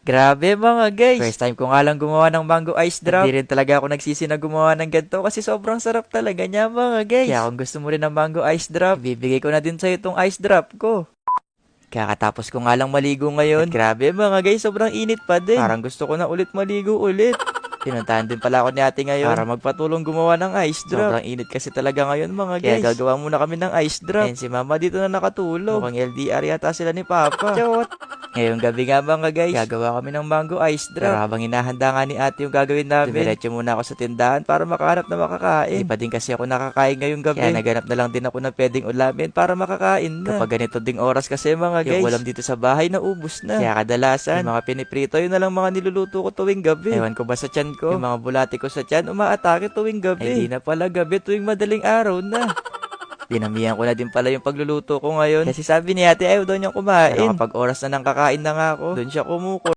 Grabe mga guys. First time ko nga lang gumawa ng mango ice drop. Hindi rin talaga ako nagsisi na gumawa ng ganito kasi sobrang sarap talaga niya mga guys. Kaya kung gusto mo rin ng mango ice drop, bibigay ko na din sa'yo itong ice drop ko. Kakatapos ko nga lang maligo ngayon. At grabe mga guys, sobrang init pa din. Parang gusto ko na ulit maligo ulit. Pinuntahan din pala ako ni ate ngayon para magpatulong gumawa ng ice drop. Sobrang init kasi talaga ngayon mga guys. Kaya gagawa muna kami ng ice drop. And si mama dito na nakatulog. Mukhang LDR yata sila ni papa. Chot! Ngayong gabi nga mga guys, gagawa kami ng mango ice drop. Pero habang hinahanda nga ni ate yung gagawin namin, dumiretso muna ako sa tindahan para makahanap na makakain. Di pa din kasi ako nakakain ngayong gabi. Kaya naganap na lang din ako ng pwedeng ulamin para makakain na. Kapag ganito ding oras kasi mga guys, yung ulam dito sa bahay na ubos na. Kaya kadalasan, yung mga piniprito yun na lang mga niluluto ko tuwing gabi. Ewan ko ba sa tiyan ko, yung mga bulati ko sa tiyan umaatake tuwing gabi. Ay di na pala gabi tuwing madaling araw na. Dinamihan ko na din pala yung pagluluto ko ngayon. Kasi sabi ni ate ayaw daw niyang kumain. Pero kapag oras na nang kakain na nga ako, doon siya kumuko.